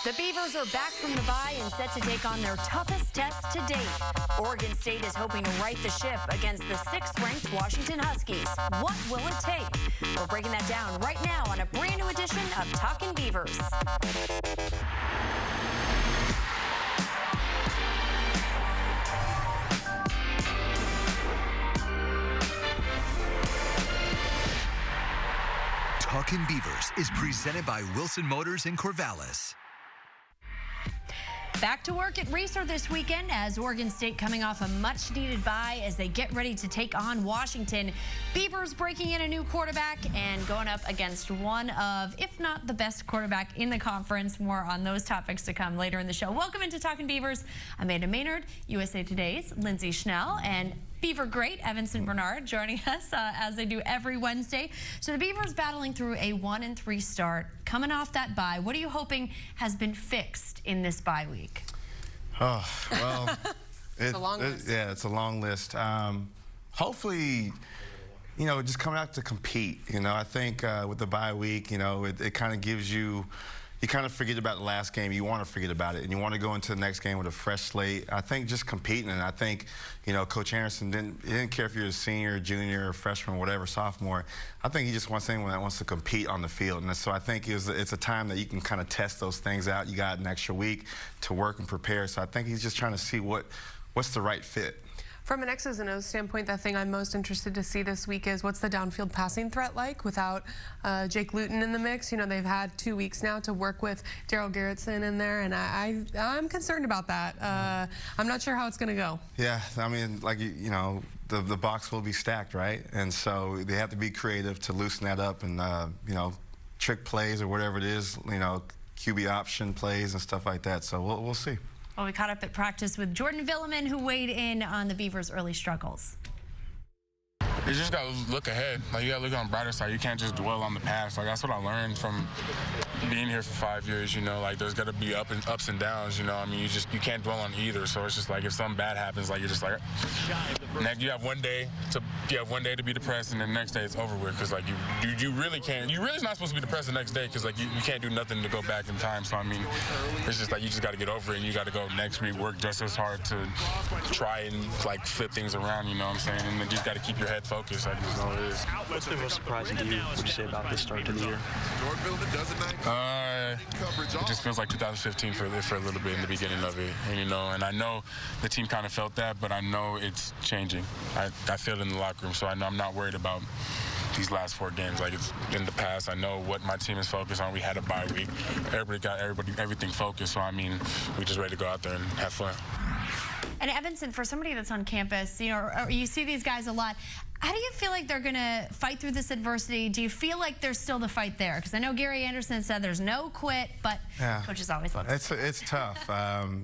The Beavers are back from the bye and set to take on their toughest test to date. Oregon State is hoping to right the ship against the 6th-ranked Washington Huskies. What will it take? We're breaking that down right now on a brand new edition of Talkin Beavers. Talkin Beavers is presented by Wilson Motors in Corvallis. Back to work at Reser this weekend as Oregon State coming off a much-needed bye as they get ready to take on Washington. Beavers breaking in a new quarterback and going up against one of, if not the best quarterback in the conference. More on those topics to come later in the show. Welcome into Talkin Beavers. Amanda Maynard, USA Today's Lindsay Schnell, and Beaver great Evanson Bernard joining us as they do every Wednesday. So the Beavers battling through a 1-3 start, coming off that bye. What are you hoping has been fixed in this bye week? Oh, well, it's a long list. Yeah, it's a long list. Hopefully, you know, just coming out to compete. You know, I think with the bye week, you know, it kind of gives you. You kind of forget about the last game. You want to forget about it, and you want to go into the next game with a fresh slate. I think just competing, and I think, you know, Coach Anderson didn't care if you're a senior, junior, freshman, whatever, sophomore. I think he just wants anyone that wants to compete on the field, and so I think it's a time that you can kind of test those things out. You got an extra week to work and prepare, so I think he's just trying to see what's the right fit. From an X's and O's standpoint, the thing I'm most interested to see this week is what's the downfield passing threat like without Jake Luton in the mix. You know, they've had 2 weeks now to work with Daryl Garrettson in there, and I'm concerned about that. I'm not sure how it's going to go. Yeah, I mean, like, you know, the box will be stacked, right? And so they have to be creative to loosen that up and, you know, trick plays or whatever it is, you know, QB option plays and stuff like that. So we'll see. Well, we caught up at practice with Jordan Villeman, who weighed in on the Beavers' early struggles. You just got to look ahead. Like, you got to look on the brighter side. You can't just dwell on the past. Like, that's what I learned from being here for 5 years, you know. Like, there's got to be ups and downs, you know. I mean, you can't dwell on either. So it's just like if something bad happens, like, you're just like, next, you have one day to be depressed, and the next day it's over with. Because, like, you really can't. You really not supposed to be depressed the next day because, like, you can't do nothing to go back in time. So, I mean, it's just like you just got to get over it, and you got to go next week, work just as hard to try and, like, flip things around, you know what I'm saying? And then you just got to keep your head focused. Like, that's all it is. What's been most surprising to you, would you say, about this start to the year? It just feels like 2015 for a little bit in the beginning of it. And, you know, and I know the team kind of felt that, but I know it's changing. I feel it in the locker room, so I know I'm not worried about these last 4 games. Like, it's in the past. I know what my team is focused on. We had a bye week. Everybody got everything focused. So, I mean, we just ready to go out there and have fun. And Evanson, for somebody that's on campus, you know, or you see these guys a lot, how do you feel like they're going to fight through this adversity? Do you feel like there's still the fight there? Because I know Gary Anderson said there's no quit, but yeah, coaches always love it. It's tough.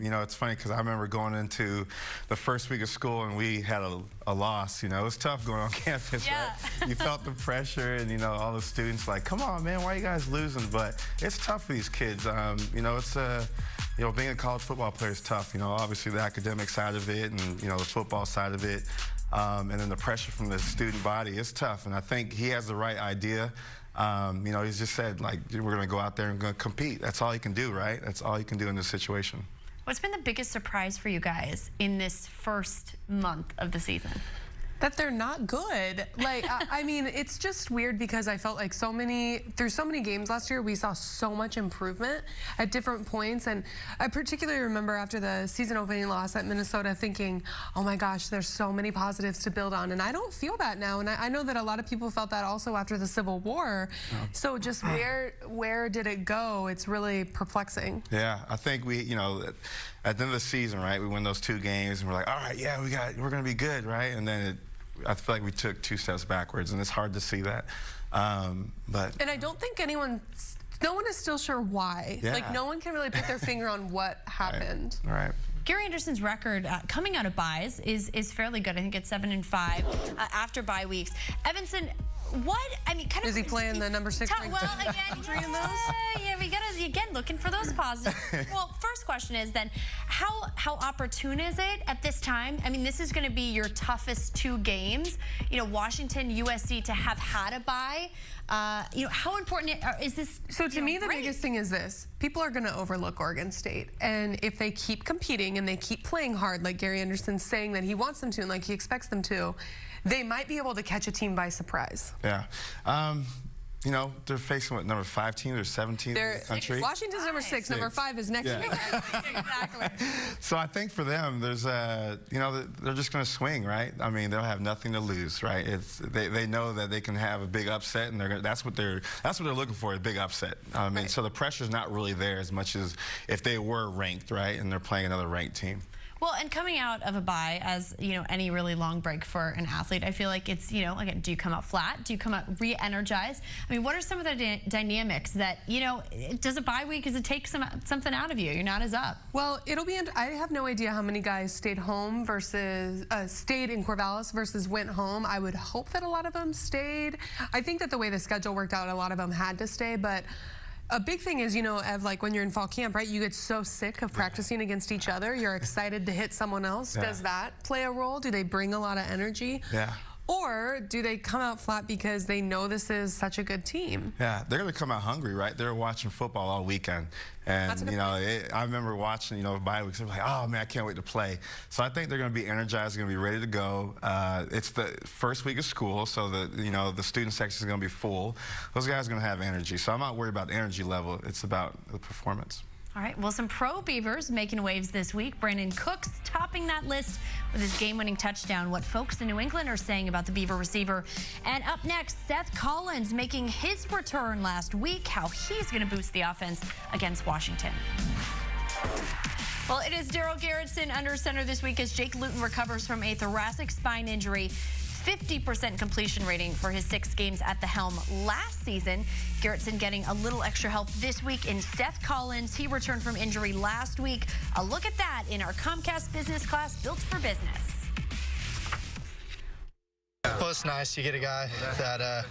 You know, it's funny because I remember going into the first week of school and we had a loss. You know, it was tough going on campus. Yeah. Right? You felt the pressure, and, you know, all the students like, come on, man, why are you guys losing? But it's tough for these kids. You know, it's you know, being a college football player is tough. You know, obviously the academic side of it and, you know, the football side of it. And then the pressure from the student body is tough, and I think he has the right idea. You know, he's just said, like, we're going to go out there and going to compete. That's all he can do, right? That's all he can do in this situation. What's been the biggest surprise for you guys in this first month of the season? That they're not good. Like, I mean, it's just weird because I felt like through so many games last year, we saw so much improvement at different points. And I particularly remember after the season opening loss at Minnesota thinking, oh my gosh, there's so many positives to build on. And I don't feel that now. And I know that a lot of people felt that also after the Civil War. Yeah. So just where did it go? It's really perplexing. Yeah, I think you know, at the end of the season, right, we win those 2 games and we're like, all right, yeah, we're going to be good, right? And then I feel like we took 2 steps backwards, and it's hard to see that. And I don't think no one is still sure why. Yeah. Like, no one can really put their finger on what happened. Right. Gary Anderson's record coming out of byes is fairly good. I think it's 7-5 after bye weeks. Evanson, what, I mean, kind of. Is he playing the number 6 ranked Well, again, country in those? Yeah, we gotta, again, looking for those positives. Well, first question is then, how opportune is it at this time? I mean, this is gonna be your toughest 2 games. You know, Washington, USC, to have had a bye. You know, how important is this? So to me, the biggest thing is this. People are going to overlook Oregon State. And if they keep competing and they keep playing hard, like Gary Anderson's saying that he wants them to and like he expects them to, they might be able to catch a team by surprise. Yeah. You know, they're facing what, number 5 team or 17 in the country? Washington's number 6. Number 5 is next week. Exactly. So I think for them, there's you know, they're just going to swing, right? I mean, they'll have nothing to lose, right? They know that they can have a big upset, and that's what they're looking for, a big upset. I mean, so the pressure's not really there as much as if they were ranked, right? And they're playing another ranked team. Well, and coming out of a bye, as you know, any really long break for an athlete, I feel like it's, you know, again, do you come out flat? Do you come out re-energized? I mean, what are some of the dynamics that, you know, does a bye week, does it take something out of you? You're not as up. Well, it'll be, I have no idea how many guys stayed home versus, stayed in Corvallis versus went home. I would hope that a lot of them stayed. I think that the way the schedule worked out, a lot of them had to stay, but a big thing is, you know, Ev, like when you're in fall camp, right, you get so sick of practicing against each other. You're excited to hit someone else. Yeah. Does that play a role? Do they bring a lot of energy? Yeah. Or do they come out flat because they know this is such a good team? Yeah, they're going to come out hungry, right? They're watching football all weekend. And, you know, I remember watching, you know, bye weeks, I'm like, oh, man, I can't wait to play. So I think they're going to be energized, going to be ready to go. It's the first week of school, so you know, the student section is going to be full. Those guys are going to have energy. So I'm not worried about the energy level. It's about the performance. All right, well, some pro Beavers making waves this week. Brandon Cooks topping that list with his game-winning touchdown. What folks in New England are saying about the Beaver receiver. And up next, Seth Collins making his return last week, how he's going to boost the offense against Washington. Well, it is Daryl Garrettson under center this week as Jake Luton recovers from a thoracic spine injury. 50% completion rating for his 6 games at the helm last season. Garrettson getting a little extra help this week in Seth Collins. He returned from injury last week. A look at that in our Comcast business class built for business. Well, it's nice. You get a guy that,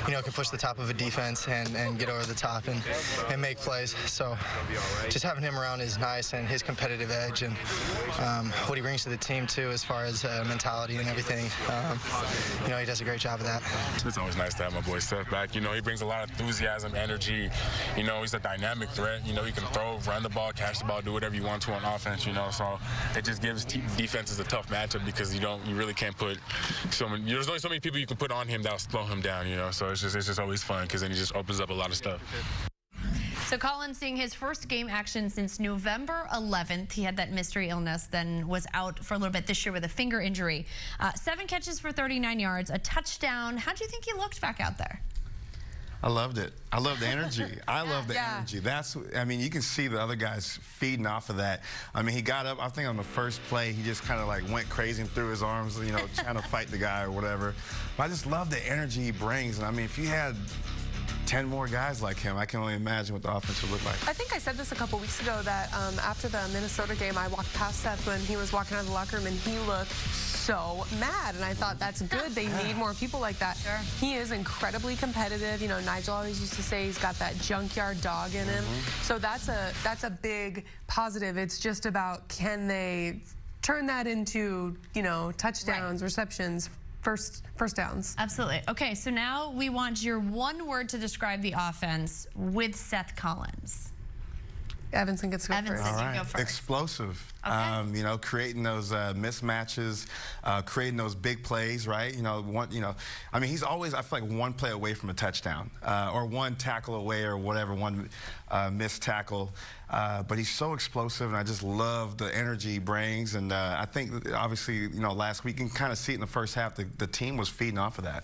you know, can push the top of a defense and get over the top and make plays. So just having him around is nice, and his competitive edge and what he brings to the team, too, as far as mentality and everything. You know, he does a great job of that. It's always nice to have my boy Seth back. You know, he brings a lot of enthusiasm, energy. You know, he's a dynamic threat. You know, he can throw, run the ball, catch the ball, do whatever you want to on offense, you know. So it just gives defenses a tough matchup because you really can't put there's only so many people you can put on him that'll slow him down, you know. So it's just always fun because then he just opens up a lot of stuff. So Collins seeing his first game action since November 11th. He had that mystery illness, then was out for a little bit this year with a finger injury. 7 catches for 39 yards, a touchdown. How do you think he looked back out there? I loved it. I love the energy. I love the energy. I mean, you can see the other guys feeding off of that. I mean, he got up, I think on the first play, he just kind of like went crazy and threw his arms, you know, trying to fight the guy or whatever. But I just love the energy he brings. And I mean, if you had 10 more guys like him, I can only imagine what the offense would look like. I think I said this a couple weeks ago that after the Minnesota game, I walked past Seth when he was walking out of the locker room and he looked so mad, and I thought that's good. They need more people like that. Sure. He is incredibly competitive. You know, Nigel always used to say he's got that junkyard dog in him. So that's a big positive. It's just about, can they turn that into, you know, touchdowns, receptions, first downs. Absolutely. Okay, so now we want your one word to describe the offense with Seth Collins. Evanson gets to go first. All right. Go first. Explosive. Okay. You know, creating those mismatches, creating those big plays, right? You know, I mean, he's always, I feel like, one play away from a touchdown, or one tackle away, or whatever, one missed tackle. But he's so explosive, and I just love the energy he brings. And I think, obviously, you know, last week, you can kind of see it in the first half, the team was feeding off of that.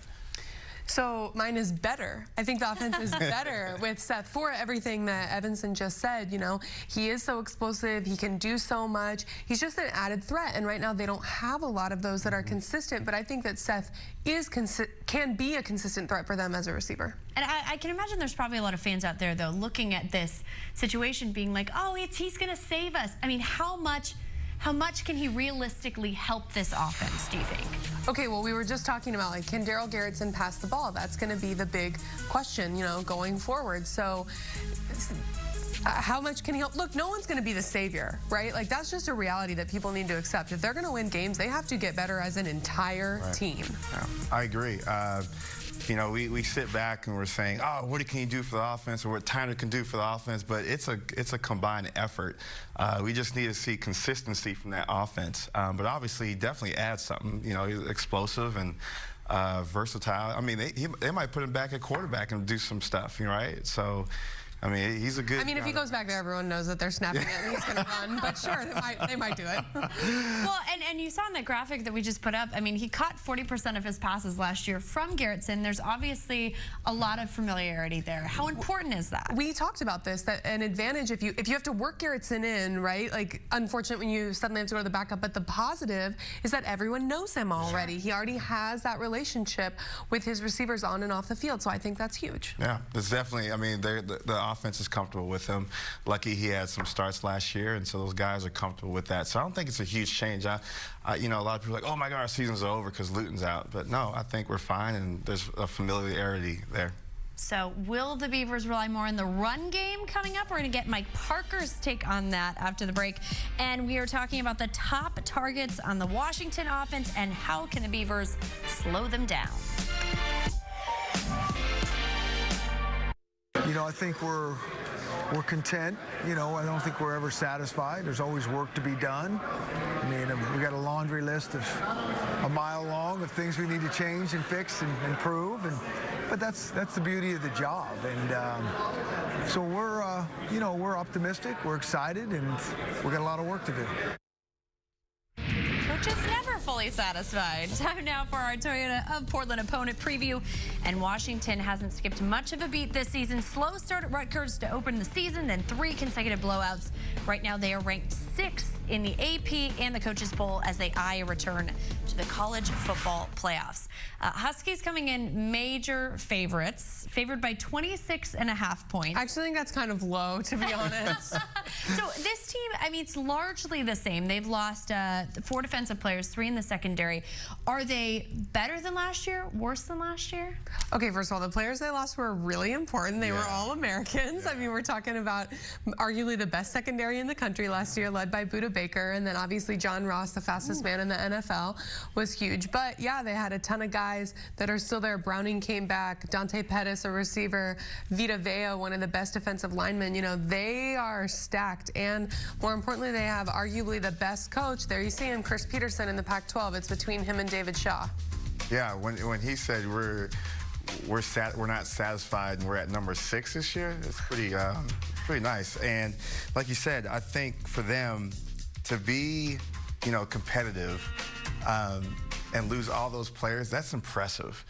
So mine is better. I think the offense is better with Seth for everything that Evanson just said. You know, he is so explosive. He can do so much. He's just an added threat. And right now they don't have a lot of those that are consistent. But I think that Seth can be a consistent threat for them as a receiver. And I can imagine there's probably a lot of fans out there, though, looking at this situation being like, oh, he's going to save us. I mean, how much how much can he realistically help this offense, do you think? Okay, well, we were just talking about, like, can Daryl Garrettson pass the ball? That's going to be the big question, you know, going forward. So how much can he help? Look, no one's going to be the savior, right? Like, that's just a reality that people need to accept. If they're going to win games, they have to get better as an entire team. Yeah, I agree. You know, we sit back and we're saying, oh, what can you do for the offense, or what Tyner can do for the offense, but it's a combined effort. We just need to see consistency from that offense. But obviously, he definitely adds something. You know, he's explosive and versatile. I mean, they might put him back at quarterback and do some stuff, you know, right? So, I mean, he's a good. I mean, if he goes back there, everyone knows that they're snapping it and he's going to run. But sure, they might do it. Well, and you saw in the graphic that we just put up, I mean, he caught 40% of his passes last year from Garrettson. There's obviously a lot of familiarity there. How important is that? We talked about this, that an advantage if you have to work Garrettson in, right? Like, unfortunate when you suddenly have to go to the backup, but the positive is that everyone knows him already. He already has that relationship with his receivers on and off the field, so I think that's huge. Yeah, it's definitely, I mean, the offense is comfortable with him. Lucky he had some starts last year, and so those guys are comfortable with that. So I don't think it's a huge change. You know, a lot of people are like, oh my God, our season's over because Luton's out. But no, I think we're fine, and there's a familiarity there. So will the Beavers rely more on the run game coming up? We're going to get Mike Parker's take on that after the break. And we are talking about the top targets on the Washington offense and how can the Beavers slow them down. You know, I think we're content. You know, I don't think we're ever satisfied. There's always work to be done. I mean, we got a laundry list of a mile long of things we need to change and fix and improve. But that's the beauty of the job. And so we're, you know, we're optimistic, we're excited, and we got a lot of work to do. Coach is never fully satisfied. Time now for our Toyota of Portland opponent preview. And Washington hasn't skipped much of a beat this season. Slow start at Rutgers to open the season, then 3 consecutive blowouts. Right now they are ranked 6th in the AP and the Coaches Bowl as they eye a return to the college football playoffs. Huskies coming in major favorites, favored by 26.5 points. I actually think that's kind of low, to be honest. So this team, I mean, it's largely the same. They've lost 4 defensive players, 3 in the secondary. Are they better than last year, worse than last year? Okay, first of all, the players they lost were really important. They were all Americans. Yeah. I mean, we're talking about arguably the best secondary in the country last year, led by Buda Baker, and then obviously John Ross, the fastest man in the NFL, was huge. But yeah, they had a ton of guys that are still there. Browning came back, Dante Pettis, a receiver, Vita Vea, one of the best defensive linemen. You know, they are stacked, and more importantly, they have arguably the best coach. There you see him, Chris Peterson, in the Pac-12. It's between him and David Shaw. Yeah, when he said we're not satisfied and we're at number 6 this year, it's pretty nice. And like you said, I think for them to be, you know, competitive and lose all those players, that's impressive.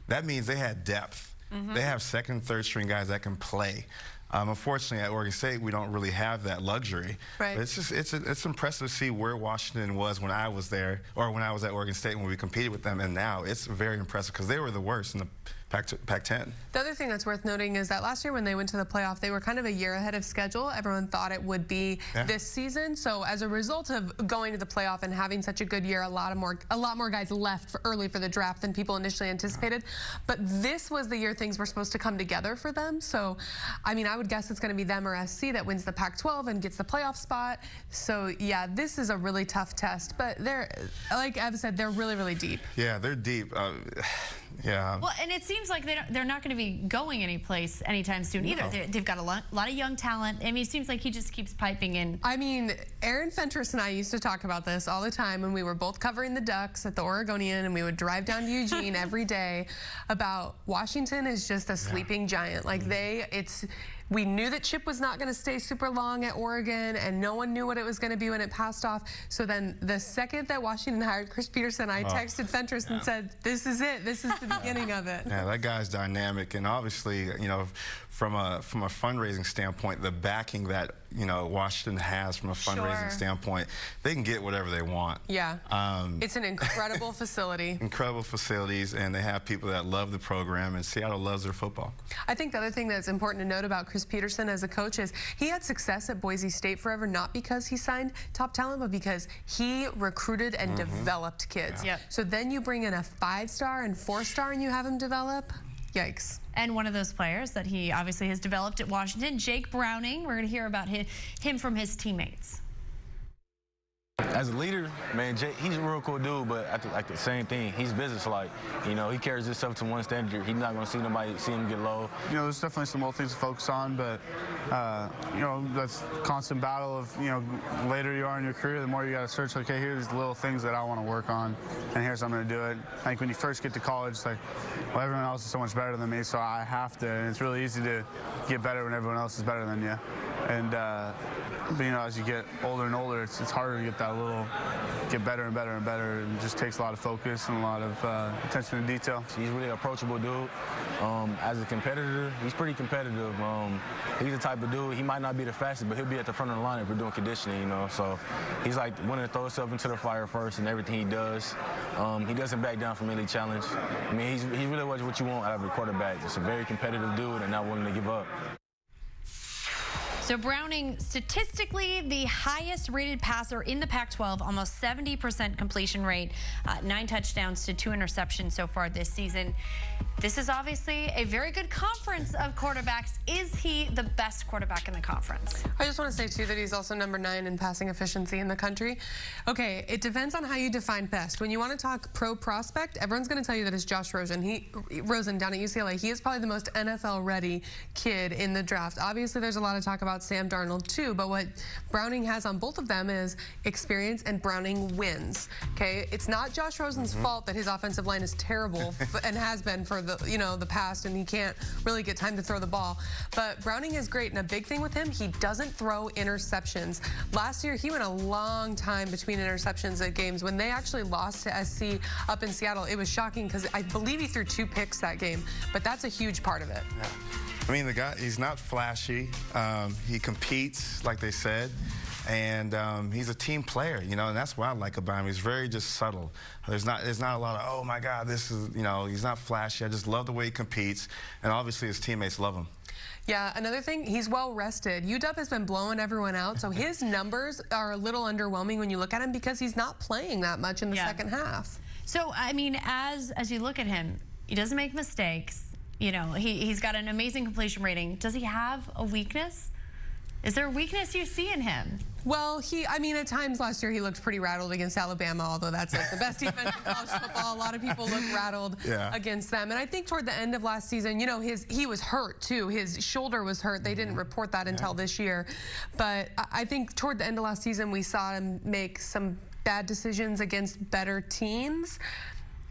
That means they had depth. They have second, third string guys that can play. Unfortunately, at Oregon State, we don't really have that luxury. Right. But it's impressive to see where Washington was when I was there, or when I was at Oregon State when we competed with them, and now it's very impressive because they were the worst in the Pac-10. The other thing that's worth noting is that last year when they went to the playoff, they were kind of a year ahead of schedule. Everyone thought it would be this season. So as a result of going to the playoff and having such a good year, a lot more guys left early for the draft than people initially anticipated. But this was the year things were supposed to come together for them. So, I mean, I would guess it's going to be them or SC that wins the Pac-12 and gets the playoff spot. So, yeah, this is a really tough test. But they're, like Ev said, they're really, really deep. Yeah, they're deep. Yeah. Well, and it seems like they're not going to be going anyplace anytime soon either. They've got a lot of young talent. I mean, it seems like he just keeps piping in. I mean, Aaron Fentress and I used to talk about this all the time when we were both covering the Ducks at the Oregonian, and we would drive down to Eugene every day, about Washington is just a sleeping giant. Like we knew that Chip was not going to stay super long at Oregon, and no one knew what it was going to be when it passed off. So then the second that Washington hired Chris Peterson, I texted Fentress and said, this is it. This is the beginning of it. Yeah, that guy's dynamic. And obviously, you know, from a fundraising standpoint, the backing that you know, Washington has from a fundraising standpoint, they can get whatever they want. Yeah. It's an incredible facility. Incredible facilities, and they have people that love the program, and Seattle loves their football. I think the other thing that's important to note about Chris Peterson as a coach is he had success at Boise State forever, not because he signed top talent, but because he recruited and developed kids. Yep. So then you bring in a 5-star and 4-star and you have him develop. Yikes. And one of those players that he obviously has developed at Washington, Jake Browning. We're going to hear about him from his teammates. As a leader, man, Jay, he's a real cool dude, but like the same thing, he's business-like. You know, he carries himself to one standard. He's not going to see him get low. You know, there's definitely some more things to focus on, but, you know, that's constant battle of, you know, later you are in your career, the more you got to search, okay, here's the little things that I want to work on, and here's how I'm going to do it. Like when you first get to college, it's like, well, everyone else is so much better than me, so I have to, and it's really easy to get better when everyone else is better than you. And, but, you know, as you get older and older, it's harder to get better and better and better. It just takes a lot of focus and a lot of attention to detail. He's really an approachable dude. As a competitor, he's pretty competitive. He's the type of dude, he might not be the fastest, but he'll be at the front of the line if we're doing conditioning, you know. So he's like willing to throw himself into the fire first in everything he does. He doesn't back down from any challenge. I mean, he's really what you want out of a quarterback. Just a very competitive dude and not willing to give up. So Browning, statistically the highest rated passer in the Pac-12, almost 70% completion rate, 9 touchdowns to 2 interceptions so far this season. This is obviously a very good conference of quarterbacks. Is he the best quarterback in the conference? I just want to say, too, that he's also number 9 in passing efficiency in the country. Okay, it depends on how you define best. When you want to talk pro prospect, everyone's going to tell you that it's Josh Rosen. Rosen down at UCLA, he is probably the most NFL-ready kid in the draft. Obviously, there's a lot of talk about Sam Darnold, too, but what Browning has on both of them is experience, and Browning wins. Okay, it's not Josh Rosen's fault that his offensive line is terrible and has been for the past, and he can't really get time to throw the ball. But Browning is great, and a big thing with him, he doesn't throw interceptions. Last year, he went a long time between interceptions at games. When they actually lost to SC up in Seattle, it was shocking because I believe he threw 2 picks that game, but that's a huge part of it. Yeah. I mean, the guy, he's not flashy. He competes, like they said, and he's a team player, you know, and that's what I like about him. He's very just subtle. There's not a lot of, oh my God, this is, you know, he's not flashy. I just love the way he competes, and obviously his teammates love him. Yeah, another thing, he's well rested. UW has been blowing everyone out, so his numbers are a little underwhelming when you look at him because he's not playing that much in the second half. So, I mean, as you look at him, he doesn't make mistakes. You know, he's got an amazing completion rating. Does he have a weakness? Is there a weakness you see in him? Well, I mean, at times last year he looked pretty rattled against Alabama, although that's like the best defense in college football. A lot of people look rattled against them. And I think toward the end of last season, you know, he was hurt too. His shoulder was hurt. They didn't report that until this year. But I think toward the end of last season, we saw him make some bad decisions against better teams.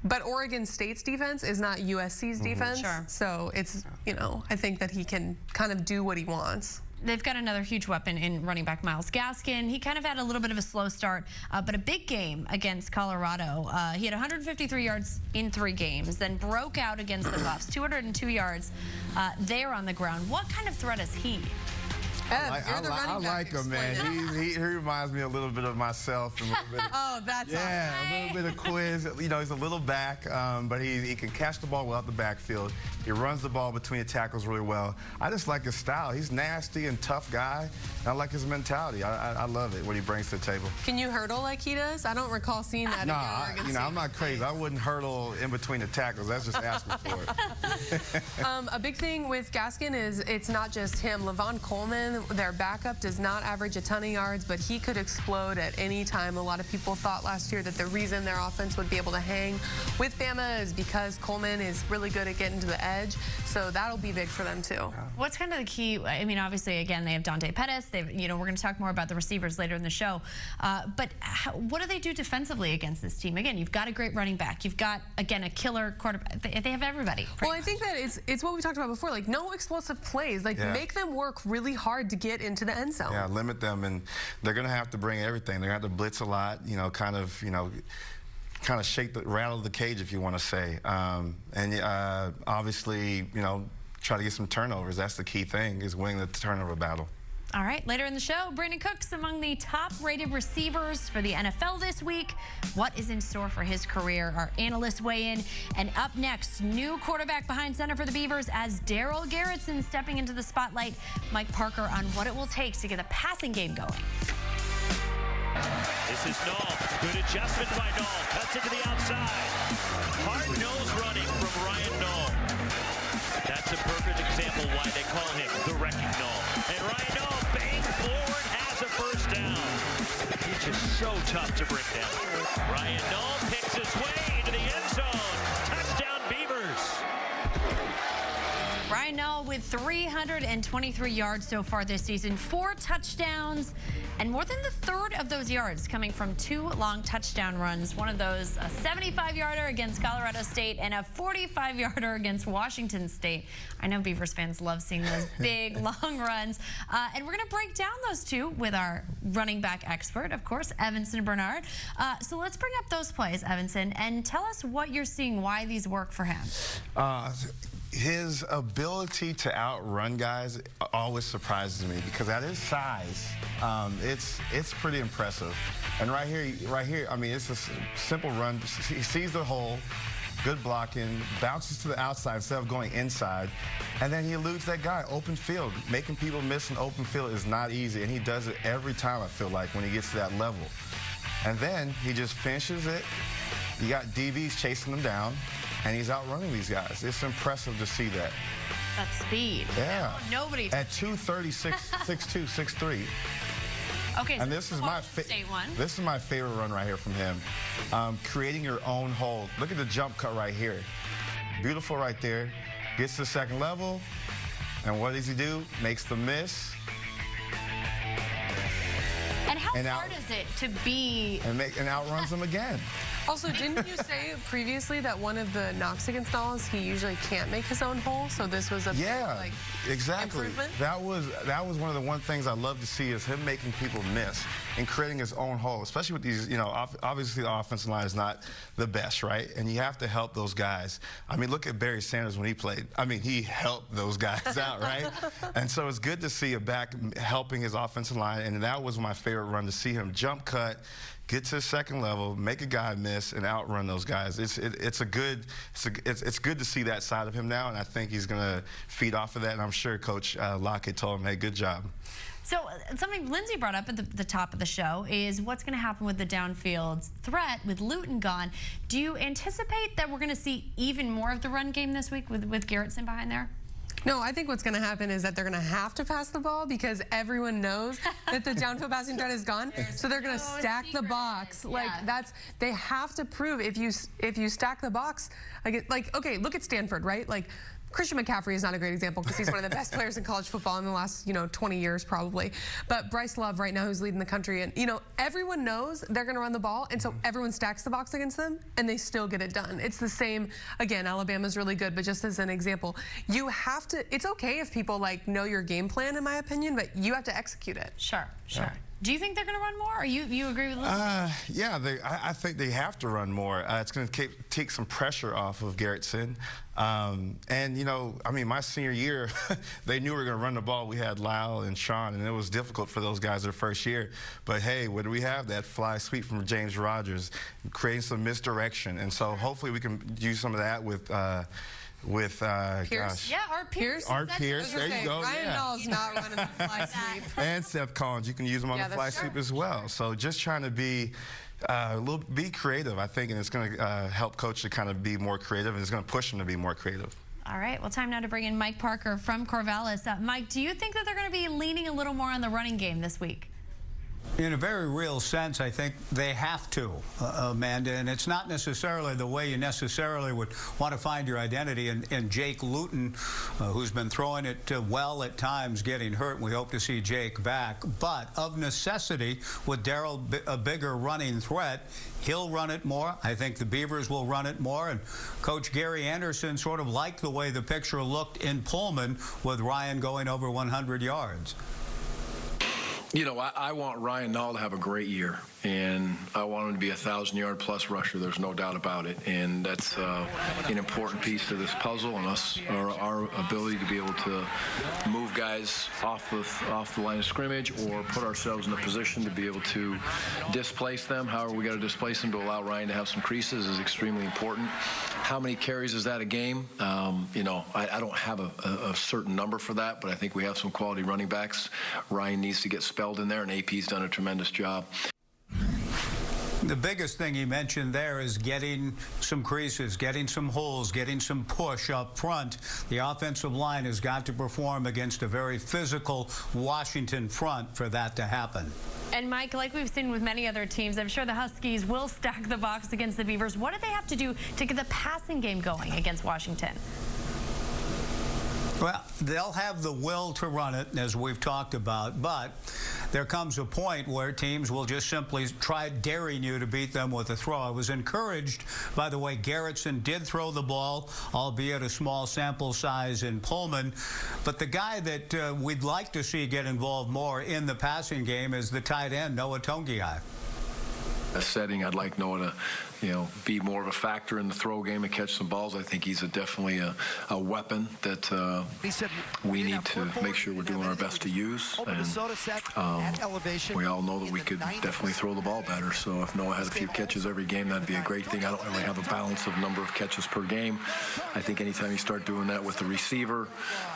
But Oregon State's defense is not USC's defense. Sure. So it's, you know, I think that he can kind of do what he wants. They've got another huge weapon in running back Myles Gaskin. He kind of had a little bit of a slow start, but a big game against Colorado. He had 153 yards in 3 games, then broke out against the Buffs, 202 yards there on the ground. What kind of threat is he? I like him, man. He reminds me a little bit of myself. And a little bit of, oh, that's yeah, a little bit of quiz. You know, he's a little back, but he can catch the ball without the backfield. He runs the ball between the tackles really well. I just like his style. He's nasty and tough guy. And I like his mentality. I love it, what he brings to the table. Can you hurdle like he does? I don't recall seeing that. No, you know, I'm not crazy. I wouldn't hurdle in between the tackles. That's just asking for it. A big thing with Gaskin is it's not just him. Levon Coleman, their backup, does not average a ton of yards, but he could explode at any time. A lot of people thought last year that the reason their offense would be able to hang with Bama is because Coleman is really good at getting to the edge. So that'll be big for them too. What's kind of the key? I mean, obviously, again, they have Dante Pettis. You know, we're going to talk more about the receivers later in the show. But what do they do defensively against this team? Again, you've got a great running back. You've got, again, a killer quarterback. They have everybody. Well, I think that it's what we talked about before. Like, no explosive plays. Like, make them work really hard to get into the end zone. Yeah, limit them, and they're going to have to bring everything. They're going to have to blitz a lot. You know, kind of rattle the cage, if you want to say. And obviously, you know, try to get some turnovers. That's the key thing, is winning the turnover battle. All right, later in the show, Brandon Cooks among the top-rated receivers for the NFL this week. What is in store for his career? Our analysts weigh in. And up next, new quarterback behind center for the Beavers as Darryl Garretson stepping into the spotlight. Mike Parker on what it will take to get a passing game going. This is Knoll. Good adjustment by Knoll. Cuts it to the outside. Hard nose running from Ryan Knoll. That's a perfect example why they call him the Wrecking Knoll. And Ryan Knoll bangs forward, has a first down. He's just so tough to bring down. Ryan Knoll picks his way into the end zone. Touchdown Beavers. Ryan Knoll with 323 yards so far this season, 4 touchdowns, and more than the third of those yards coming from 2 long touchdown runs. One of those, a 75-yarder against Colorado State and a 45-yarder against Washington State. I know Beavers fans love seeing those big, long runs. And we're going to break down those two with our running back expert, of course, Evanson Bernard. So let's bring up those plays, Evanson, and tell us what you're seeing, why these work for him. His ability to outrun guys always surprises me because at his size, it's pretty impressive. And right here, I mean, it's a simple run. He sees the hole, good blocking, bounces to the outside instead of going inside, and then he eludes that guy. Open field, making people miss an open field is not easy, and he does it every time, I feel like, when he gets to that level. And then he just finishes it. You got DBs chasing him down, and he's outrunning these guys. It's impressive to see that. That's speed. Yeah. Nobody. At 236, 6'2", 6'3". Okay, and so this is my favorite run right here from him. Creating your own hole. Look at the jump cut right here. Beautiful right there. Gets to the second level, and what does he do? Makes the miss. And how hard is it to be... And outruns them again. Also, didn't you say previously that one of the knocks against Knoll is he usually can't make his own hole? So this was a big, like, exactly. improvement? That was one of the things I love to see is him making people miss and creating his own hole, especially with these, you know, obviously the offensive line is not the best, right? And you have to help those guys. I mean, look at Barry Sanders when he played. I mean, he helped those guys out, right? And so it's good to see a back helping his offensive line, and that was my favorite run, to see him jump cut, get to the second level, make a guy miss, and outrun those guys. It's good to see that side of him now, and I think he's going to feed off of that. And I'm sure Coach Lockett told him, "Hey, good job." So something Lindsay brought up at the top of the show is what's going to happen with the downfield threat with Luton gone. Do you anticipate that we're going to see even more of the run game this week with Garretson behind there? No, I think what's going to happen is that they're going to have to pass the ball because everyone knows that the downfield passing threat is gone. So they're going to stack the box. Like they have to prove if you stack the box, like okay, look at Stanford, right? Like Christian McCaffrey is not a great example because he's one of the best players in college football in the last, 20 years probably. But Bryce Love right now, who's leading the country, and everyone knows they're going to run the ball, and so everyone stacks the box against them, and they still get it done. It's the same. Again, Alabama's really good, but just as an example, you have to. It's okay if people know your game plan, in my opinion, but you have to execute it. Sure. Yeah. Do you think they're going to run more? Or you agree with Lindsay? Yeah, I think they have to run more. It's going to take some pressure off of Garretson. And, I mean, my senior year, they knew we were going to run the ball. We had Lyle and Sean, and it was difficult for those guys their first year. But, hey, what do we have? That fly sweep from James Rodgers, creating some misdirection. And so hopefully we can use some of that with Pierce? Gosh. Yeah, Art Pierce. Art Pierce, there you go. Ryan Knoll's not running the fly sweep. And Seth Collins, you can use them on the fly sweep as well. So just trying to be be creative, I think, and it's going to help Coach to kind of be more creative, and it's going to push him to be more creative. All right, well, time now to bring in Mike Parker from Corvallis. Mike, do you think that they're going to be leaning a little more on the running game this week? In a very real sense, I think they have to, Amanda, and it's not necessarily the way you necessarily would want to find your identity. And Jake Luton, who's been throwing it well at times, getting hurt, and we hope to see Jake back. But of necessity, with Darryl a bigger running threat, he'll run it more. I think the Beavers will run it more. And Coach Gary Anderson sort of liked the way the picture looked in Pullman with Ryan going over 100 yards. You know, I want Ryan Nall to have a great year, and I want him to be a 1,000-yard plus rusher. There's no doubt about it, and that's an important piece to this puzzle, and our ability to be able to move guys off the line of scrimmage or put ourselves in a position to be able to displace them. However, we got to displace them to allow Ryan to have some creases is extremely important. How many carries is that a game? You know, I don't have a certain number for that, but I think we have some quality running backs. Ryan needs to get spelled in there, and AP's done a tremendous job. The biggest thing he mentioned there is getting some creases, getting some holes, getting some push up front. The offensive line has got to perform against a very physical Washington front for that to happen. And Mike, like we've seen with many other teams, I'm sure the Huskies will stack the box against the Beavers. What do they have to do to get the passing game going against Washington? Well, they'll have the will to run it, as we've talked about, but there comes a point where teams will just simply try daring you to beat them with a throw. I was encouraged by the way Garrettson did throw the ball, albeit a small sample size in Pullman. But the guy that we'd like to see get involved more in the passing game is the tight end, Noah Tongiai. Setting, I'd like Noah to, you know, be more of a factor in the throw game and catch some balls. I think he's definitely a weapon that we need to make sure we're doing our best to use. And we all know that we could definitely throw the ball better. So if Noah had a few catches every game, that'd be a great thing. I don't really have a balance of number of catches per game. I think anytime you start doing that with the receiver,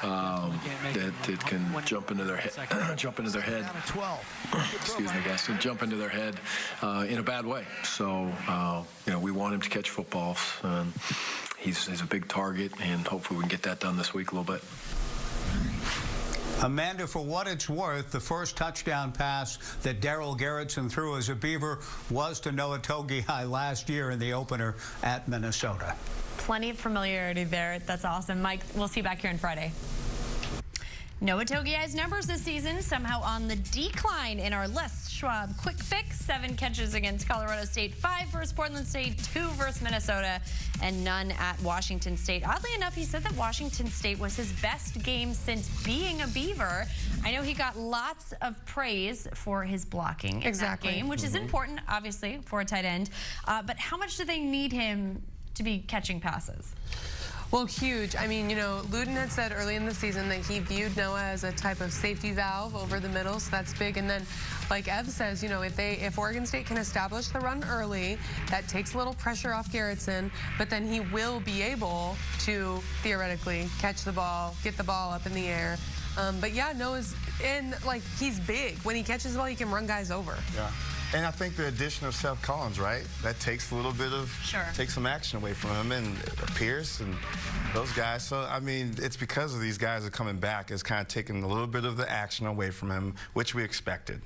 that it can jump into their head, excuse me, guys, and jump into their head in a bad way. So, you know, we want him to catch footballs. He's a big target, and hopefully we can get that done this week a little bit. Amanda, for what it's worth, the first touchdown pass that Darryl Garrettson threw as a Beaver was to Noah Tongiai last year in the opener at Minnesota. Plenty of familiarity there. That's awesome. Mike, we'll see you back here on Friday. Noah Togiai's numbers this season somehow on the decline in our Les Schwab Quick Fix. 7 catches against Colorado State, 5 versus Portland State, 2 versus Minnesota, and none at Washington State. Oddly enough, he said that Washington State was his best game since being a Beaver. I know he got lots of praise for his blocking in that game, which is important, obviously, for a tight end. But how much do they need him to be catching passes? Well, huge. I mean, you know, Luton had said early in the season that he viewed Noah as a type of safety valve over the middle, so that's big. And then, like Ev says, you know, if Oregon State can establish the run early, that takes a little pressure off Garrettson, but then he will be able to theoretically catch the ball, get the ball up in the air. But yeah, Noah's like, he's big. When he catches the ball, he can run guys over. Yeah. And I think the addition of Seth Collins, right? That takes a little bit of, takes some action away from him, and Pierce and those guys. So, I mean, it's because of these guys are coming back. It's kind of taking a little bit of the action away from him, which we expected.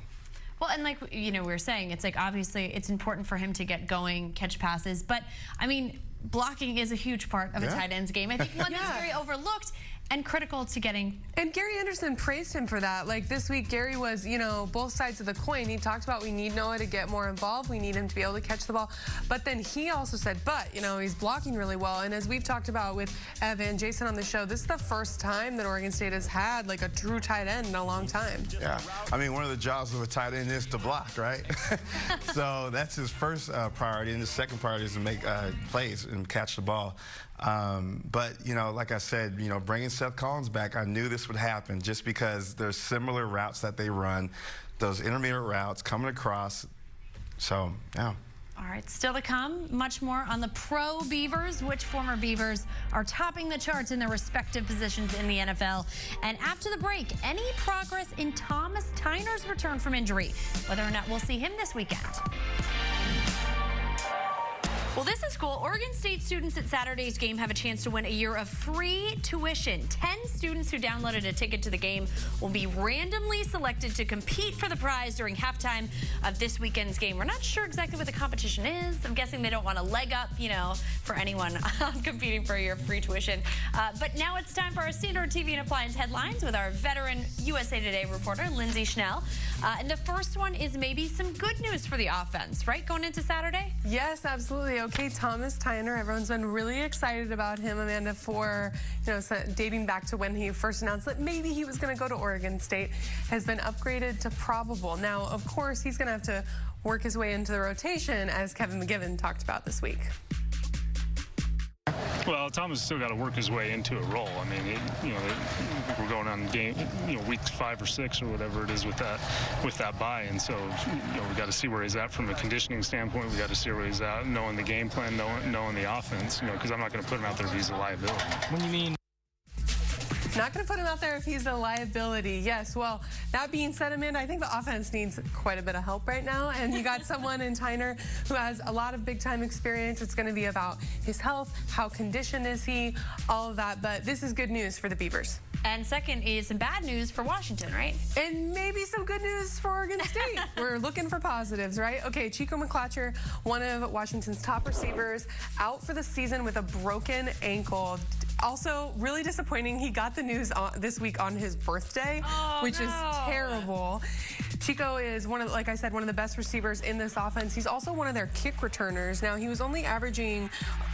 Well, and like, you know, we were saying, it's like, obviously, it's important for him to get going, catch passes. But, I mean, blocking is a huge part of a tight end's game. I think one that's very overlooked and critical to getting. And Gary Anderson praised him for that. Like this week, Gary was, you know, both sides of the coin. He talked about we need Noah to get more involved. We need him to be able to catch the ball. But then he also said, but, you know, he's blocking really well. And as we've talked about with Ev and Jason on the show, this is the first time that Oregon State has had like a true tight end in a long time. Yeah. I mean, one of the jobs of a tight end is to block, right? So that's his first priority. And the second priority is to make plays and catch the ball. But, you know, like I said, you know, bringing Seth Collins back, I knew this would happen just because there's similar routes that they run, those intermediate routes coming across. So, yeah. All right, still to come, much more on the pro Beavers, which former Beavers are topping the charts in their respective positions in the NFL. And after the break, any progress in Thomas Tyner's return from injury, whether or not we'll see him this weekend. Well, this is cool. Oregon State students at Saturday's game have a chance to win a year of free tuition. 10 students who downloaded a ticket to the game will be randomly selected to compete for the prize during halftime of this weekend's game. We're not sure exactly what the competition is. I'm guessing they don't want a leg up, you know, for anyone competing for a year of free tuition. But now it's time for our standard TV and appliance headlines with our veteran USA Today reporter, Lindsay Schnell. And the first one is maybe some good news for the offense, right, going into Saturday? Yes, absolutely. okay, Thomas Tyner, everyone's been really excited about him, Amanda, for, dating back to when he first announced that maybe he was going to go to Oregon State, has been upgraded to probable. Now, of course, he's going to have to work his way into the rotation, as Kevin McGivern talked about this week. Well, Thomas still got to work his way into a role. I mean, we're going on game, week 5 or 6 or whatever it is with that bye, and so we got to see where he's at from a conditioning standpoint. We got to see where he's at, knowing the game plan, knowing the offense. Because I'm not going to put him out there if he's a liability. When you mean? Not going to put him out there if he's a liability. Yes, well, that being said, Amanda, I think the offense needs quite a bit of help right now. And you got someone in Tyner who has a lot of big-time experience. It's going to be about his health, how conditioned is he, all of that. But this is good news for the Beavers. And second is some bad news for Washington, right? And maybe some good news for Oregon State. We're looking for positives, right? Okay, Chico McClatcher, one of Washington's top receivers, out for the season with a broken ankle. Also, really disappointing, he got the news this week on his birthday, which is terrible. Chico is like I said, one of the best receivers in this offense. He's also one of their kick returners. Now, he was only averaging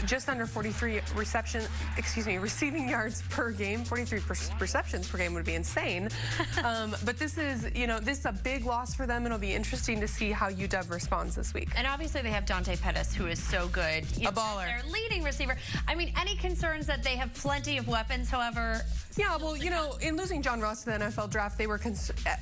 just under 43 receiving yards per game. 43 receptions per game would be insane. But this is a big loss for them. It'll be interesting to see how UW responds this week. And obviously they have Dante Pettis, who is so good. A baller. Their leading receiver. I mean, any concerns that they have plenty of weapons, however? Yeah, well, in losing John Ross to the NFL draft,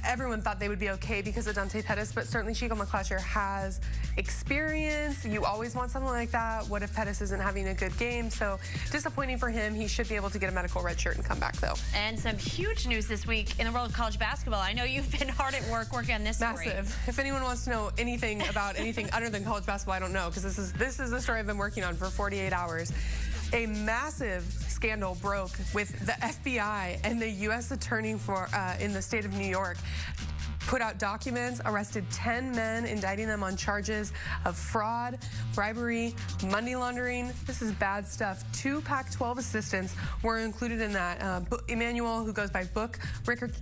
everyone thought they would be okay because of Dante Pettis, but certainly Chico McClatcher has experience. You always want something like that. What if Pettis isn't having a good game? So disappointing for him. He should be able to get a medical red shirt and come back, though. And some huge news this week in the world of college basketball. I know you've been hard at work working on this story. Massive. If anyone wants to know anything about anything other than college basketball, I don't know, because this is the story I've been working on for 48 hours. A massive scandal broke with the FBI and the U.S. attorney in the state of New York. Put out documents, arrested 10 men, indicting them on charges of fraud, bribery, money laundering. This is bad stuff. 2 Pac-12 assistants were included in that. Emmanuel, who goes by Book,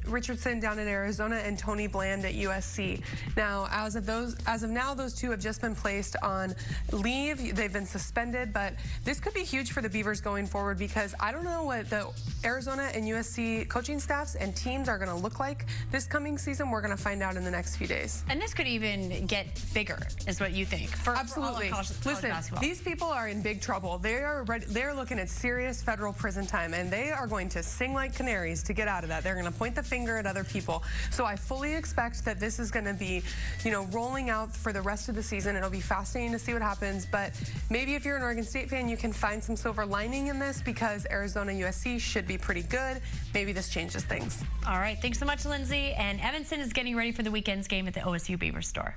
Richardson down in Arizona, and Tony Bland at USC. Now, as of now, those 2 have just been placed on leave. They've been suspended, but this could be huge for the Beavers going forward because I don't know what the Arizona and USC coaching staffs and teams are going to look like this coming season. We're going to find out in the next few days. And this could even get bigger, is what you think? Absolutely. Listen, these people are in big trouble. They're looking at serious federal prison time, and they are going to sing like canaries to get out of that. They're going to point the finger at other people. So I fully expect that this is going to be, rolling out for the rest of the season. It'll be fascinating to see what happens, but maybe if you're an Oregon State fan, you can find some silver lining in this because Arizona USC should be pretty good. Maybe this changes things. All right. Thanks so much, Lindsay. And Evanston is getting ready for the weekend's game at the OSU Beavers store.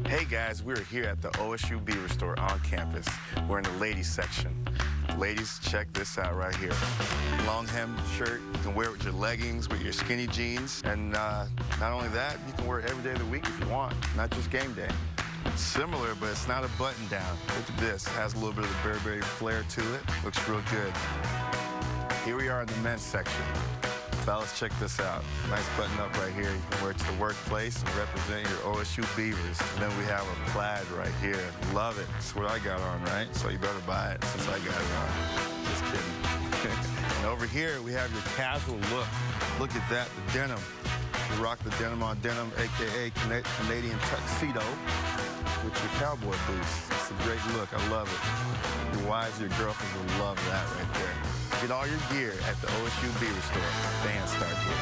Hey guys, we're here at the OSU Beaver store on campus. We're in the ladies section. Ladies, check this out right here. Long hem shirt, you can wear it with your leggings, with your skinny jeans, and not only that, you can wear it every day of the week if you want, not just game day. Similar, but it's not a button down. Look at this, it has a little bit of the Burberry flair to it. Looks real good. Here we are in the men's section. Fellas, check this out. Nice button up right here. You can wear it to the workplace and represent your OSU Beavers. And then we have a plaid right here. Love it. It's what I got on, right? So you better buy it since I got it on. Just kidding. And over here, we have your casual look. Look at that, the denim. You rock the denim on denim, AKA Canadian tuxedo, with your cowboy boots. It's a great look. I love it. Your wives, your girlfriends will love that right there. Get all your gear at the OSU Beaver store. Fans start here.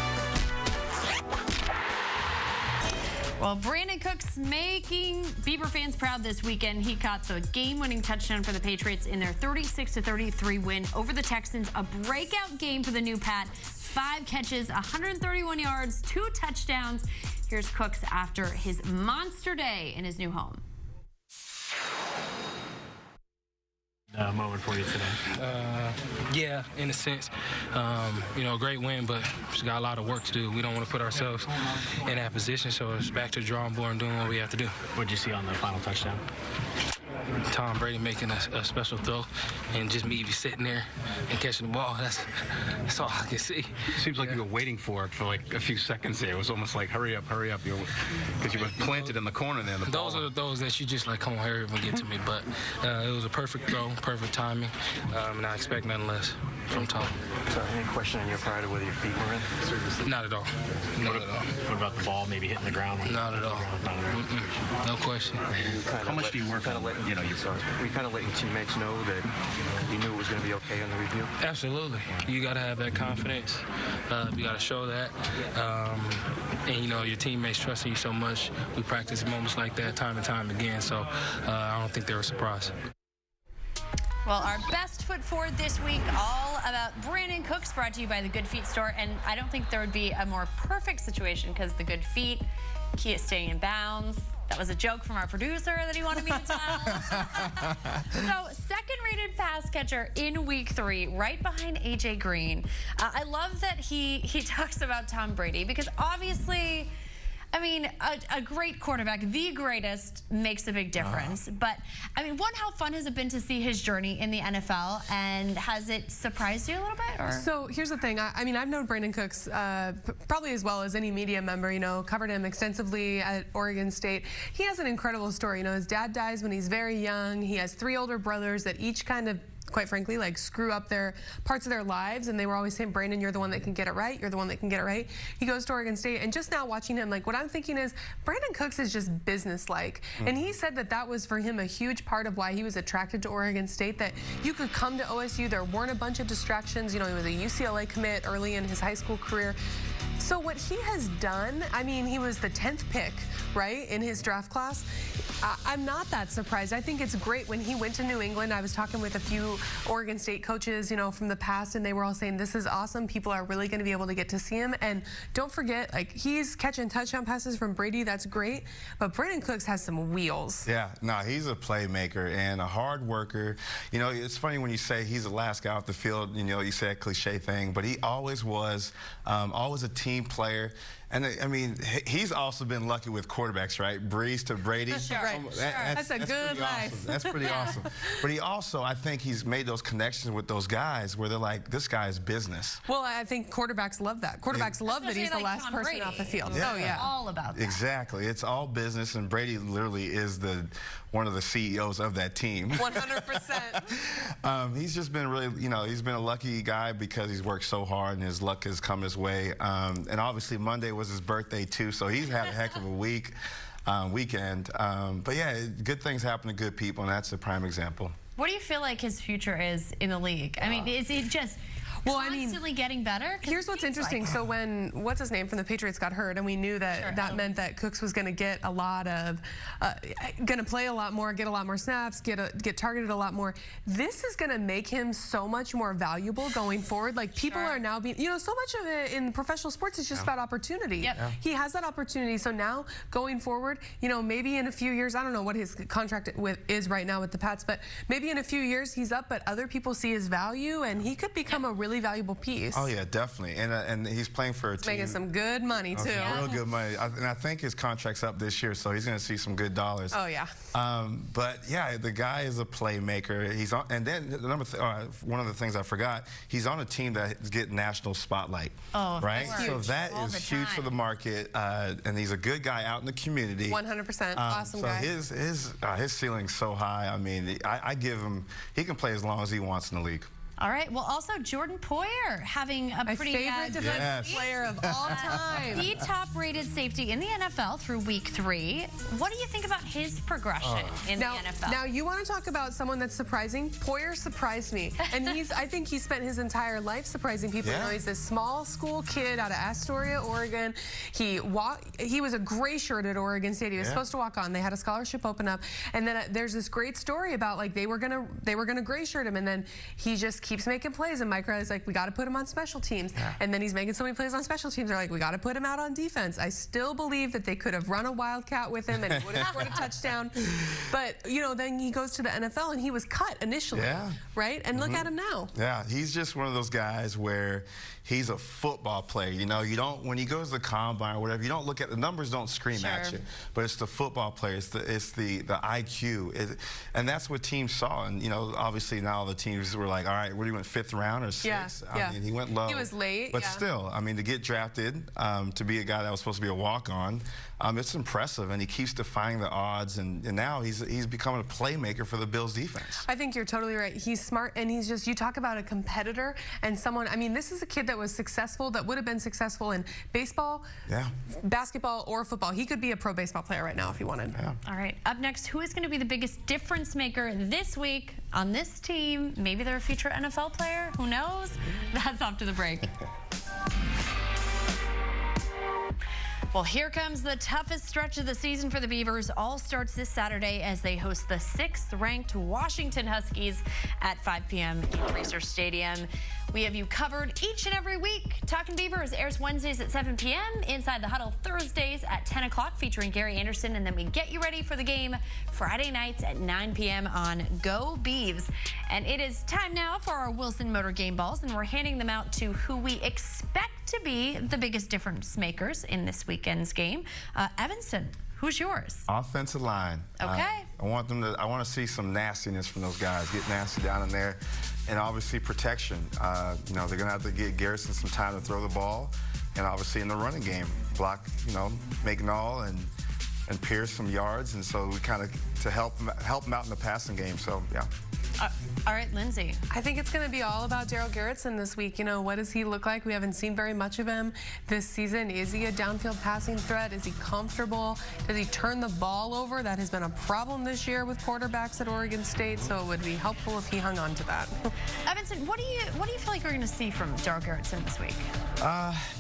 Well, Brandon Cooks making Beaver fans proud this weekend. He caught the game-winning touchdown for the Patriots in their 36-33 win over the Texans. A breakout game for the new Pat. 5 catches, 131 yards, 2 touchdowns. Here's Cooks after his monster day in his new home. Moment for you today? Yeah, in a sense. Great win, but just got a lot of work to do. We don't want to put ourselves in that position, so it's back to the drawing board and doing what we have to do. What did you see on the final touchdown? Tom Brady making a special throw and just me sitting there and catching the ball. That's all I can see. Seems like you were waiting for it for like a few seconds there. It was almost like, hurry up, because you were planted in the corner there. Those are the throws that you just like, come on, hurry up and get to me. But it was a perfect throw, perfect timing, and I expect nothing less from Tom. So any question on your part of whether your feet were in? Not at all. Not at all. What about the ball maybe hitting the ground? Not at all. No question. How much do you work on? Were you kind of letting teammates know that you knew it was going to be okay on the review? Absolutely. You got to have that confidence. You got to show that. And, you know, your teammates trusting you so much. We practice moments like that time and time again, so I don't think they were surprised. Well, our best foot forward this week, all about Brandon Cooks, brought to you by the Good Feet store. And I don't think there would be a more perfect situation because the Good Feet, key is staying in bounds. That was a joke from our producer that he wanted me to tell. So, second-rated pass catcher in week 3, right behind A.J. Green. I love that he talks about Tom Brady because obviously, I mean, a great quarterback, the greatest, makes a big difference. But, I mean, how fun has it been to see his journey in the NFL, and has it surprised you a little bit? Or? So here's the thing. I mean, I've known Brandon Cooks probably as well as any media member, you know, covered him extensively at Oregon State. He has an incredible story. You know, his dad dies when he's very young. He has 3 older brothers that each kind of, quite frankly, like screw up their parts of their lives, and they were always saying, Brandon, you're the one that can get it right. You're the one that can get it right. He goes to Oregon State, and just now watching him, like, what I'm thinking is Brandon Cooks is just business-like. And he said that that was for him a huge part of why he was attracted to Oregon State, that you could come to OSU, there weren't a bunch of distractions. You know, he was a UCLA commit early in his high school career. So what he has done, I mean, he was the 10th pick, right, in his draft class. I'm not that surprised. I think it's great. When he went to New England, I was talking with a few Oregon State coaches, you know, from the past, and they were all saying, this is awesome. People are really going to be able to get to see him. And don't forget, like, he's catching touchdown passes from Brady. That's great. But Brandon Cooks has some wheels. Yeah, no, he's a playmaker and a hard worker. You know, it's funny when you say he's the last guy off the field, you know, you say a cliche thing, but he always was, always a team player. And I mean, he's also been lucky with quarterbacks, right? Breeze to Brady. Sure. That's a good life. Awesome. That's pretty awesome. But he also, I think he's made those connections with those guys where they're like, this guy is business. Well, I think quarterbacks love that. Quarterbacks love that he's the last person off the field. Yeah. Oh, yeah. All about that. Exactly. It's all business, and Brady literally is one of the CEOs of that team. 100%. He's just been really, you know, he's been a lucky guy because he's worked so hard and his luck has come his way. And obviously Monday was his birthday too, so he's had a heck of a weekend. But yeah, good things happen to good people, and that's a prime example. What do you feel like his future is in the league? I mean, is it just constantly getting better? Here's what's interesting. Like, so when, what's his name from the Patriots got hurt, and we knew that that meant that Cooks was going to get a lot of, going to play a lot more, get a lot more snaps, get targeted a lot more. This is going to make him so much more valuable going forward. Like, people are now being, you know, so much of it in professional sports is just about opportunity. Yep. Yeah. He has that opportunity. So now going forward, you know, maybe in a few years, I don't know what his contract is right now with the Pats, but maybe in a few years he's up, but other people see his value, and he could become a really valuable piece. Oh yeah, definitely. And he's playing for a team. Making some good money too. Real good money. And I think his contract's up this year, so he's going to see some good dollars. Oh yeah. But yeah, the guy is a playmaker. He's on, and then one of the things I forgot, he's on a team that gets national spotlight. Oh, right. So that is huge for the market, and he's a good guy out in the community. 100%. Awesome so guy. His ceiling's so high. I mean, I give him. He can play as long as he wants in the league. All right. Well, also Jordan Poyer having a My pretty favorite defensive player of all time. The top-rated safety in the NFL through week 3. What do you think about his progression in the NFL? Now, you want to talk about someone that's surprising? Poyer surprised me, and I think he spent his entire life surprising people. You know, he's this small school kid out of Astoria, Oregon. He was a gray shirt at Oregon State. He was supposed to walk on. They had a scholarship open up, and then there's this great story about, like, they were gonna gray shirt him, and then he just keeps making plays, and Mike Riley's like, we got to put him on special teams. And then he's making so many plays on special teams. They're like, we got to put him out on defense. I still believe that they could have run a wildcat with him and he would have scored a touchdown. But, you know, then he goes to the NFL and he was cut initially, right? And look at him now. Yeah, he's just one of those guys where he's a football player. You know, you don't, when he goes to the combine or whatever, you don't look at the numbers, don't scream at you, but it's the football player, it's the IQ, and that's what teams saw. And you know, obviously now the teams were like, all right, where do you went, 5th round or 6th? I mean, he went low. He was late, but still, I mean, to get drafted, to be a guy that was supposed to be a walk-on, it's impressive, and he keeps defying the odds, and now he's becoming a playmaker for the Bills defense. I think you're totally right. He's smart, and he's just, you talk about a competitor and someone, I mean, this is a kid that was successful, that would have been successful in baseball, basketball, or football. He could be a pro baseball player right now if he wanted. All right, up next, who is going to be the biggest difference maker this week on this team? Maybe they're a future NFL player, who knows? That's after the break. Well, here comes the toughest stretch of the season for the Beavers. All starts this Saturday as they host the 6th-ranked Washington Huskies at 5 p.m. in Research Stadium. We have you covered each and every week. Talkin Beavers airs Wednesdays at 7 p.m. Inside the Huddle Thursdays at 10 o'clock featuring Gary Anderson. And then we get you ready for the game Friday nights at 9 p.m. on Go Beavs. And it is time now for our Wilson Motor game balls, and we're handing them out to who we expect to be the biggest difference makers in this weekend's game. Evanston, who's yours? Offensive line. Okay. I want to see some nastiness from those guys. Get nasty down in there. And obviously protection. You know, they're going to have to get Garrison some time to throw the ball. And obviously in the running game, block, you know, McNall and Pierce some yards. And so we kind of, to help them out in the passing game. So, yeah. All right, Lindsay. I think it's going to be all about Daryl Garrettson this week. You know, what does he look like? We haven't seen very much of him this season. Is he a downfield passing threat? Is he comfortable? Does he turn the ball over? That has been a problem this year with quarterbacks at Oregon State, so it would be helpful if he hung on to that. Evanston, what do you feel like we're going to see from Daryl Garrettson this week?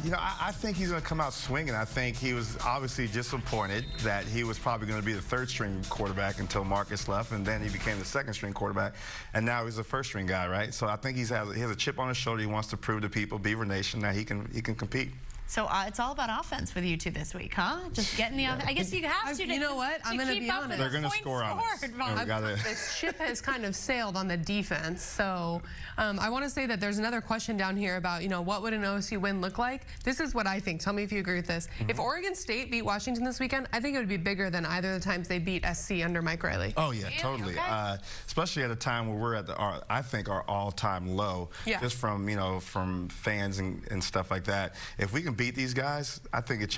You know, I think he's going to come out swinging. I think he was obviously disappointed that he was probably going to be the 3rd-string quarterback until Marcus left, and then he became the 2nd-string quarterback. And now he's a 1st-string guy, right? So I think he has a chip on his shoulder. He wants to prove to people, Beaver Nation, that he can compete. So it's all about offense with you two this week, huh? just getting the offense. I guess you have to. You know what? I'm going to be honest. They're going to score on us. This ship has kind of sailed on the defense. So I want to say that there's another question down here about, you know, what would an OSU win look like? This is what I think. Tell me if you agree with this. If Oregon State beat Washington this weekend, I think it would be bigger than either of the times they beat SC under Mike Riley. Oh, yeah, totally. Okay. Especially at a time where we're at I think our all-time low, just from, you know, from fans and stuff like that. If we can beat these guys, I think it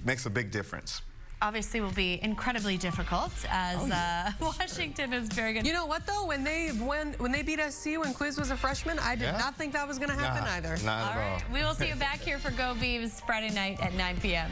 makes a big difference. Obviously will be incredibly difficult as Washington is very good. You know what though? When they beat SC when Quiz was a freshman, I did not think that was going to happen either. Not at all. We will see you back here for Go Beavs Friday night at 9 p.m.